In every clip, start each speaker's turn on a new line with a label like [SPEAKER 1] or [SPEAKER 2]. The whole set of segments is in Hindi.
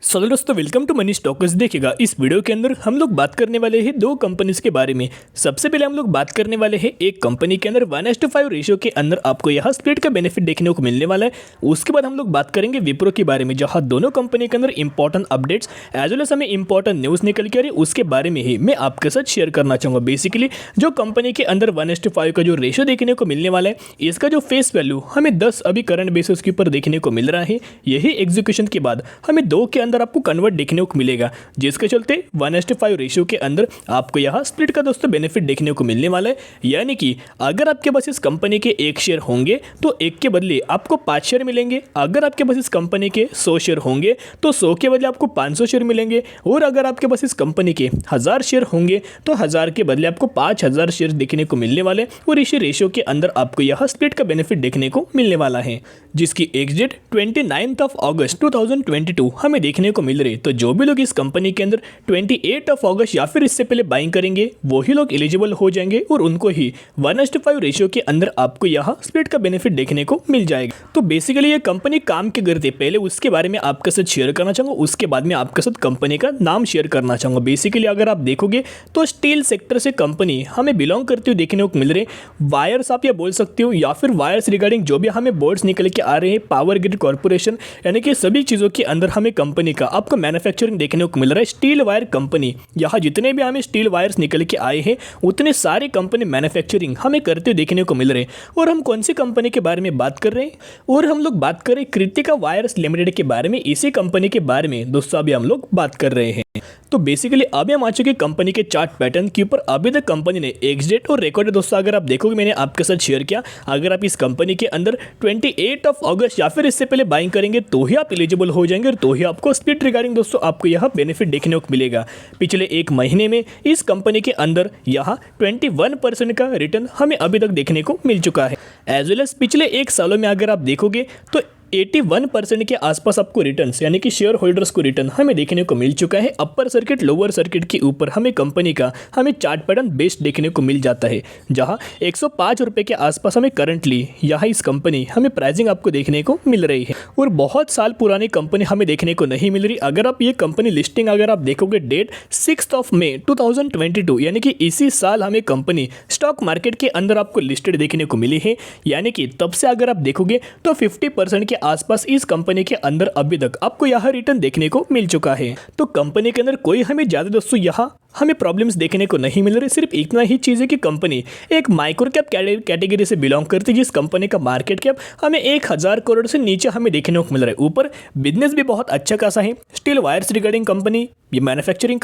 [SPEAKER 1] हेलो दोस्तों, वेलकम टू मनी स्टॉकर्स। देखिएगा, इस वीडियो के अंदर हम लोग बात करने वाले हैं दो कंपनीज के बारे में। सबसे पहले हम लोग बात करने वाले हैं एक कंपनी के अंदर 1:5 रेशियो के अंदर आपको यहाँ स्प्लिट का बेनिफिट देखने को मिलने वाला है। उसके बाद हम लोग बात करेंगे विप्रो के बारे में, जहाँ दोनों कंपनी के अंदर important updates as well as हमें इंपॉर्टेंट न्यूज़ निकल के आ रही है, उसके बारे में ही मैं आपके साथ शेयर करना चाहूँगा। बेसिकली जो कंपनी के अंदर 1:5 का जो रेशियो देखने को मिलने वाला है, इसका जो फेस वैल्यू हमें 10 अभी करंट बेसिस के ऊपर देखने को मिल रहा है। यही एग्जीक्यूशन के बाद हमें 2 के अंदर आपको कन्वर्ट देखने को मिलेगा, जिसके चलते 1:5 रेशियो के अंदर आपको यहाँ स्प्लिट का दोस्तों बेनिफिट देखने को मिलने वाला है। यानी कि अगर आपके पास इस कंपनी के 1 शेयर होंगे तो 1 के बदले आपको 5 शेयर मिलेंगे। अगर आपके पास इस कंपनी के 100 शेयर होंगे तो 100 के बदले आपको 500 शेयर मिलेंगे। और अगर आपके पास इस कंपनी के 1000 शेयर होंगे तो 1000 के बदले आपको 5000 शेयर देखने को मिलने वाले। और इसी रेशियो के अंदर आपको यहाँ स्प्लिट का बेनिफिट देखने को मिलने वाला है, जिसकी एग्जिट 29 अगस्त 2022 हमें देखने को मिल रही है। तो जो भी लोग इस कंपनी के अंदर 28 अगस्त या फिर इससे पहले बाइंग करेंगे वही लोग एलिजिबल हो जाएंगे और उनको ही 1:5 रेशियो के अंदर आपको यहाँ स्प्लिट का बेनिफिट देखने को मिल जाएगा। तो बेसिकली ये कंपनी काम के करते, पहले उसके बारे में आपके साथ शेयर करना चाहूँगा, उसके बाद में आपके साथ कंपनी का नाम शेयर करना चाहूँगा। बेसिकली अगर आप देखोगे तो स्टील सेक्टर से कंपनी हमें बिलोंग करती हुई देखने को मिल रही है। वायर्स आप ये बोल सकते हो या फिर वायर्स रिगार्डिंग जो भी हमें बोर्ड्स निकल के आ रहे हैं, पावर ग्रिड कॉर्पोरेशन, यानी कि सभी चीज़ों के अंदर हमें कंपनी का आपको मैन्युफैक्चरिंग देखने को मिल रहा है। स्टील वायर कंपनी, यहाँ जितने भी हमें स्टील वायर्स निकल के आए हैं उतने सारे कंपनी मैन्युफैक्चरिंग हमें करते हुए देखने को मिल रहे हैं। और हम कौन सी कंपनी के बारे में बात कर रहे हैं, और हम लोग बात कर रहे हैं कृतिका वायर्स लिमिटेड के बारे में। इसी कंपनी के बारे में दोस्तों अभी हम लोग बात कर रहे हैं। तो बेसिकली अभी हम आ चुके कंपनी के चार्ट पैटर्न के ऊपर। अभी तक कंपनी ने एग्जिट और रिकॉर्ड दोस्तों अगर आप देखोगे, मैंने आपके साथ शेयर किया, अगर आप इस कंपनी के अंदर 28 अगस्त या फिर इससे पहले बाइंग करेंगे तो ही आप एलिजिबल हो जाएंगे और तो ही आपको स्प्लिट रिगार्डिंग दोस्तों आपको यह बेनिफिट देखने को मिलेगा। पिछले 1 महीने में इस कंपनी के अंदर यहाँ 21% का रिटर्न हमें अभी तक देखने को मिल चुका है। एज वेल एज पिछले 1 सालों में अगर आप देखोगे तो 81% के आसपास आपको रिटर्न्स, यानी कि शेयर होल्डर्स को रिटर्न हमें देखने को मिल चुका है। अपर सर्किट लोअर सर्किट के ऊपर हमें कंपनी का हमें चार्ट पैटर्न बेस्ड देखने को मिल जाता है, जहां 105 रुपये के आसपास हमें करंटली यहाँ इस कंपनी हमें प्राइसिंग आपको देखने को मिल रही है। और बहुत साल पुरानी कंपनी हमें देखने को नहीं मिल रही। अगर आप ये कंपनी लिस्टिंग अगर आप देखोगे डेट 6 मई 2022, यानी कि इसी साल हमें कंपनी स्टॉक मार्केट के अंदर आपको लिस्टेड देखने को मिली है। यानी कि तब से अगर आप देखोगे तो 50% के आसपास इस कंपनी के अंदर अभी तक आपको यह रिटर्न देखने को मिल चुका है। तो कंपनी के अंदर कोई हमें ज्यादा दोस्तों यहाँ हमें प्रॉब्लम्स देखने को नहीं मिल रही। सिर्फ इतना ही चीज़ है कि कंपनी एक माइक्रो कैप कैटेगरी से बिलोंग करती है, जिस कंपनी का मार्केट कैप हमें 1000 करोड़ से नीचे हमें देखने को मिल रहा है। ऊपर बिजनेस भी बहुत अच्छा खासा है। स्टील वायर्स रिगार्डिंग कंपनी ये मैन्युफैक्चरिंग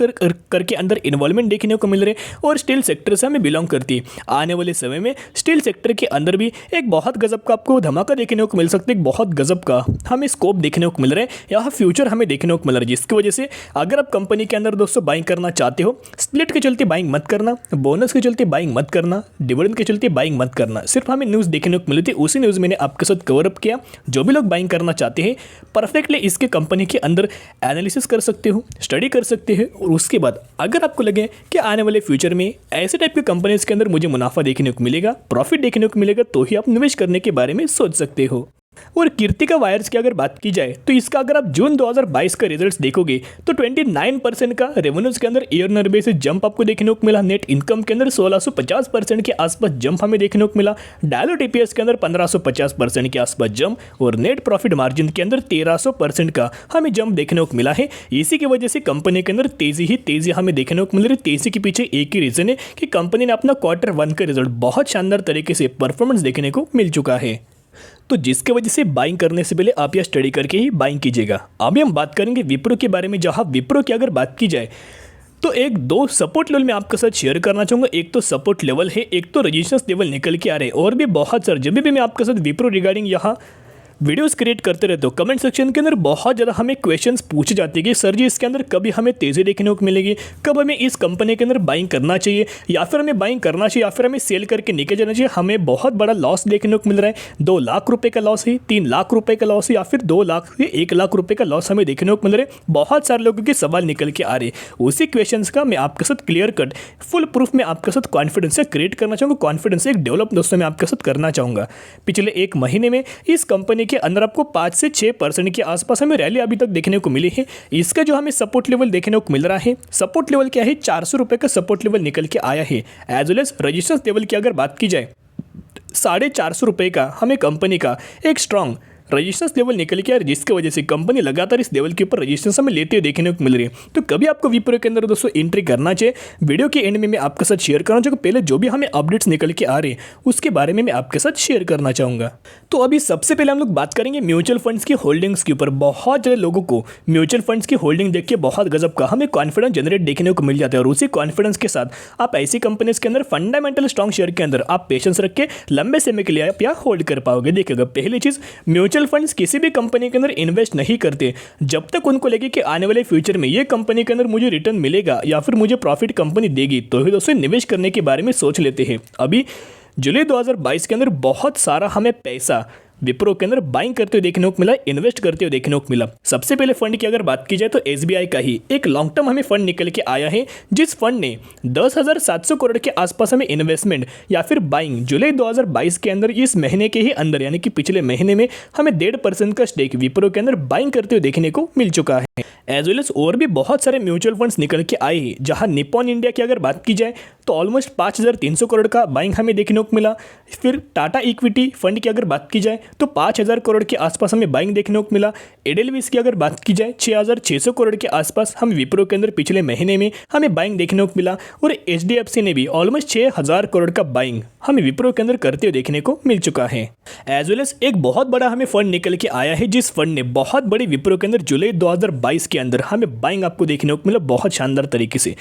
[SPEAKER 1] करके अंदर इन्वॉल्वमेंट देखने को मिल रहे हैं और स्टील सेक्टर से हमें बिलोंग करती है। आने वाले समय में स्टील सेक्टर के अंदर भी एक बहुत गजब का आपको धमाका देखने को मिल सकता है। एक बहुत गजब का हमें स्कोप देखने को मिल रहा है, यहाँ फ्यूचर हमें देखने को मिल रहा है, जिसकी वजह से अगर आप कंपनी के अंदर दोस्तों बाइंग करना चाहते हो, स्प्लिट के चलते बाइंग मत करना, बोनस के चलते बाइंग मत करना, डिविडेंड के चलते बाइंग मत करना। सिर्फ हमें न्यूज़ देखने को मिली थी, उसी न्यूज़ मैंने आपके साथ कवर अप किया। जो भी लोग बाइंग करना चाहते हैं परफेक्टली इसके कंपनी के अंदर एनालिसिस कर सकते हो, स्टडी कर सकते हैं। और उसके बाद अगर आपको लगे कि आने वाले फ्यूचर में ऐसे टाइप की कंपनीज के अंदर मुझे मुनाफा देखने को मिलेगा, प्रॉफिट देखने को मिलेगा, तो ही आप निवेश करने के बारे में सोच सकते हो। और कृतिका वायर्स की अगर बात की जाए तो इसका अगर आप जून 2022 का रिजल्ट्स देखोगे तो 29% का रेवेन्यूज के अंदर ईयर बेसिस जंप आपको देखने को मिला। नेट इनकम के अंदर 1650% के आसपास जंप हमें देखने को मिला। डायलूट ईपीएस के अंदर 1550% के आसपास जंप और नेट प्रॉफिट मार्जिन के अंदर 1300% का हमें जंप देखने को मिला है। इसी की वजह से कंपनी के अंदर तेजी हमें देखने को मिल रही है। तेजी के पीछे एक ही रीजन है कि कंपनी ने अपना Q1 का रिजल्ट बहुत शानदार तरीके से परफॉर्मेंस देखने को मिल चुका है। तो जिसके वजह से बाइंग करने से पहले आप यह स्टडी करके ही बाइंग कीजिएगा। अभी हम बात करेंगे विप्रो के बारे में, जहां विप्रो की अगर बात की जाए तो 1-2 सपोर्ट लेवल मैं आपके साथ शेयर करना चाहूँगा। एक तो सपोर्ट लेवल है, एक तो रेजिस्टेंस लेवल निकल के आ रहे हैं। और भी बहुत सारे जब भी मैं आपके साथ विप्रो रिगार्डिंग यहाँ वीडियोस क्रिएट करते रहते हो, कमेंट सेक्शन के अंदर बहुत ज़्यादा हमें क्वेश्चंस पूछे जाते हैं कि सर जी इसके अंदर कभी हमें तेज़ी देखने को मिलेगी, कब हमें इस कंपनी के अंदर बाइंग करना चाहिए, या फिर हमें बाइंग करना चाहिए या फिर हमें सेल करके निकल जाना चाहिए। हमें बहुत बड़ा लॉस देखने को मिल रहा है। 2 लाख रुपये का लॉस है, 3 लाख रुपये का लॉस है, या फिर 2 लाख से 1 लाख रुपये का लॉस हमें देखने को मिल रहा है। बहुत सारे लोगों के सवाल निकल के आ रहे हैं। उसी क्वेश्चन का मैं आपके साथ क्लियर कट फुल प्रूफ में आपके साथ कॉन्फिडेंस से क्रिएट करना चाहूँगा, कॉन्फिडेंस से एक डेवलप दोस्तों मैं आपके साथ करना चाहूँगा। पिछले 1 महीने में इस कंपनी के अंदर आपको 5 से 6% के आसपास हमें रैली अभी तक देखने को मिली है। इसका जो हमें सपोर्ट लेवल देखने को मिल रहा है, सपोर्ट लेवल क्या है, 400 रुपये का सपोर्ट लेवल निकल के आया है। As well as resistance level की अगर बात की जाए, 450 रुपये का हमें कंपनी का एक स्ट्रॉन्ग रजिस्टेंस लेवल निकल के, जिसकी वजह से कंपनी लगातार इस लेवल के ऊपर रजिस्टेंस हमें लेते हुए देखने को मिल रही है। तो कभी आपको विप्रो के अंदर दोस्तों एंट्री करना चाहिए, वीडियो के एंड में मैं आपके साथ शेयर करना चाहूँगा। पहले जो भी हमें अपडेट्स निकल के आ रहे हैं उसके बारे में मैं आपके साथ शेयर करना चाहूँगा। तो अभी सबसे पहले हम लोग बात करेंगे म्यूचुअल फंड्स की होल्डिंग्स के ऊपर। बहुत ज़्यादा लोगों को म्यूचुअल फंड्स की होल्डिंग देख के बहुत गजब का हमें कॉन्फिडेंस जनरेट देखने को मिल जाता है, और उसी कॉन्फिडेंस के साथ आप ऐसी कंपनीज के अंदर फंडामेंटल स्ट्रॉन्ग शेयर के अंदर आप पेशेंस रख के लंबे समय के लिए आप यहाँ होल्ड कर पाओगे। देखिएगा, पहली चीज़, म्यूचुअल फंड्स किसी भी कंपनी के अंदर इन्वेस्ट नहीं करते जब तक उनको लगे कि आने वाले फ्यूचर में ये कंपनी के अंदर मुझे रिटर्न मिलेगा या फिर मुझे प्रॉफिट कंपनी देगी, तो ही दोस्तों निवेश करने के बारे में सोच लेते हैं। अभी जुलाई 2022 के अंदर बहुत सारा हमें पैसा विप्रो के अंदर बाइंग करते हुए देखने को मिला, इन्वेस्ट करते हुए देखने को मिला। सबसे पहले फंड की अगर बात की जाए तो एसबीआई का ही एक लॉन्ग टर्म हमें फंड निकल के आया है, जिस फंड ने 10,700 करोड़ के आसपास हमें इन्वेस्टमेंट या फिर बाइंग जुलाई 2022 के अंदर, इस महीने के ही अंदर यानी कि पिछले महीने में हमें 1.5% का स्टेक विप्रो के अंदर बाइंग करते हुए देखने को मिल चुका है। एज वेल एज और भी बहुत सारे म्यूचुअल फंड्स निकल के आए हैं, जहां निप्पॉन इंडिया की अगर बात की जाए तो ऑलमोस्ट 5,300 करोड़ का बाइंग हमें देखने को मिला। फिर टाटा इक्विटी फंड की अगर बात की जाए तो 5,000 करोड़ के आसपास हमें बाइंग देखने को मिला। एडेलविस की अगर बात की जाए 6,600 करोड़ के आसपास हम विप्रो के अंदर पिछले महीने में हमें बाइंग देखने को मिला। और एचडीएफसी ने भी ऑलमोस्ट 6,000 करोड़ का बाइंग हमें विप्रो के अंदर करते हुए देखने को मिल चुका है। एज वेल एज एक बहुत बड़ा हमें फंड निकल के आया है, जिस फंड ने बहुत बड़ी विप्रो के अंदर जुलाई 2022 के अंदर हमें बाइंग आपको देखने को मिला बहुत शानदार तरीके से।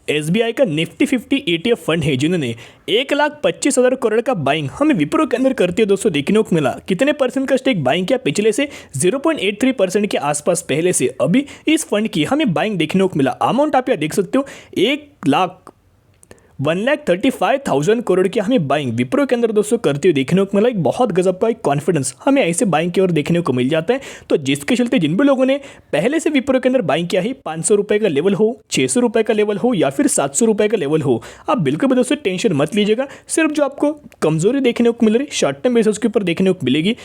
[SPEAKER 1] एसबीआई का निफ्टी 50 ETF फंड है, जिन्होंने 1,25,000 करोड़ का बाइंग हमें विप्रो के अंदर करते हुए दोस्तों देखने को मिला। कितने परसेंट का स्टेक बाइंग किया पिछले से? 0.83% के आसपास पहले से अभी इस फंड की हमें बाइंग देखने को मिला। अमाउंट आप यहाँ देख सकते हो, 1,35,000 करोड़ की हमें बाइंग विप्रो के अंदर दोस्तों करते हुए देखने को मिला। एक बहुत गजब का एक कॉन्फिडेंस हमें ऐसे बाइंग की ओर देखने को मिल जाता है। तो जिसके चलते जिन भी लोगों ने पहले से विप्रो के अंदर बाइंग किया है, 500 रुपये का लेवल हो, 600 रुपये का लेवल हो या फिर 700 रुपये का लेवल हो, आप बिल्कुल भी दोस्तों टेंशन मत लीजिएगा। सिर्फ जो आपको कमजोरी देखने को मिल रही शॉर्ट टर्म बेसिस के ऊपर देखने को मिलेगी,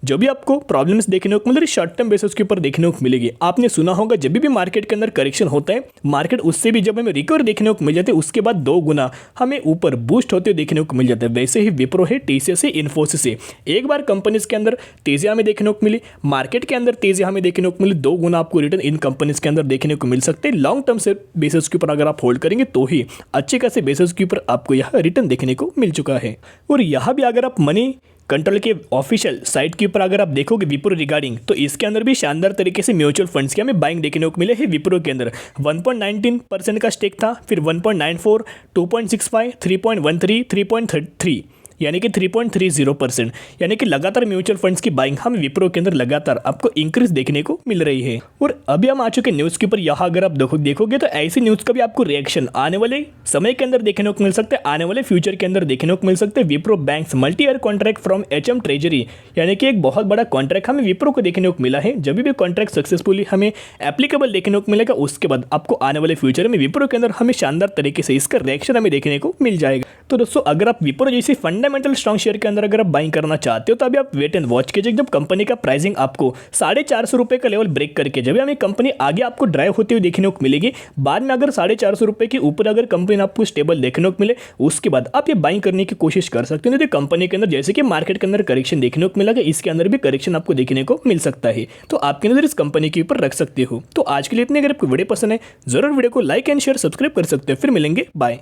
[SPEAKER 1] जो भी आपको प्रॉब्लम्स देखने को मिल रही शॉर्ट टर्म बेसिस के ऊपर देखने को मिलेगी। आपने सुना होगा जब भी मार्केट के अंदर करेक्शन होता है, मार्केट उससे भी जब हमें रिकवर देखने को मिल जाते हैं उसके बाद 2 गुना हमें ऊपर बूस्ट होते हुए देखने को मिल जाता है। वैसे ही विप्रो है, टीसीएस है, इन्फोसिस है। एक बार कंपनीज के अंदर तेजी हमें देखने को मिली, मार्केट के अंदर तेजी हमें देखने को मिली, 2 गुना आपको रिटर्न इन कंपनीज के अंदर देखने को मिल सकते हैं। लॉन्ग टर्म से बेसिस के ऊपर अगर आप होल्ड करेंगे तो ही अच्छे खासे बेसिस के ऊपर आपको यह रिटर्न देखने को मिल चुका है। और यहाँ भी अगर आप मनी कंट्रोल के ऑफिशियल साइट के ऊपर अगर आप देखोगे विप्रो रिगार्डिंग, तो इसके अंदर भी शानदार तरीके से म्यूचुअल फंड्स की हमें बाइंग देखने को मिले हैं। विप्रो के अंदर 1.19% का स्टेक था, फिर 1.94, 2.65, 3.13, 3.33 यानी कि 3.30%, यानी कि लगातार म्यूचुअल फंड्स की बाइंग हम विप्रो के अंदर लगातार आपको इंक्रीज देखने को मिल रही है। और अभी हम आ चुके न्यूज़ के ऊपर। यहाँ अगर आप देखोगे तो ऐसी न्यूज़ का भी आपको रिएक्शन आने वाले समय के अंदर देखने को मिल सकते हैं, आने वाले फ्यूचर के अंदर देखने को मिल सकते हैं। Wipro banks multi year contract from HM treasury, यानी कि एक बहुत बड़ा कॉन्ट्रैक्ट हमें विप्रो को देखने को मिला है। जब भी कॉन्ट्रैक्ट सक्सेसफुली हमें एप्लीकेबल देखने को मिलेगा, उसके बाद आपको आने वाले फ्यूचर में विप्रो के अंदर हमें शानदार तरीके से इसका रिएक्शन हमें देखने को मिल जाएगा। तो दोस्तों, अगर आप विप्रो जैसी फंडामेंटल स्ट्रॉन्ग शेयर के अंदर अगर आप बाइंग करना चाहते हो तो अभी आप वेट एंड वॉच कीजिए। जब कंपनी का प्राइसिंग आपको 450 रुपये का लेवल ब्रेक करके जब हमें कंपनी आगे आपको ड्राइव होती हुई देखने को मिलेगी, बाद में अगर 450 रुपये के ऊपर अगर कंपनी आपको स्टेबल देखने को मिले, उसके बाद आप ये बाइंग करने की कोशिश कर सकते हो। नहीं तो कंपनी के अंदर जैसे कि मार्केट के अंदर करेक्शन देखने को मिलेगा, इसके अंदर भी करेक्शन आपको देखने को मिल सकता है, तो आपके नजर इस कंपनी के ऊपर रख सकते हो। तो आज के लिए इतने, अगर आपको वीडियो पसंद है जरूर वीडियो को लाइक एंड शेयर सब्सक्राइब कर सकते हो। फिर मिलेंगे, बाय।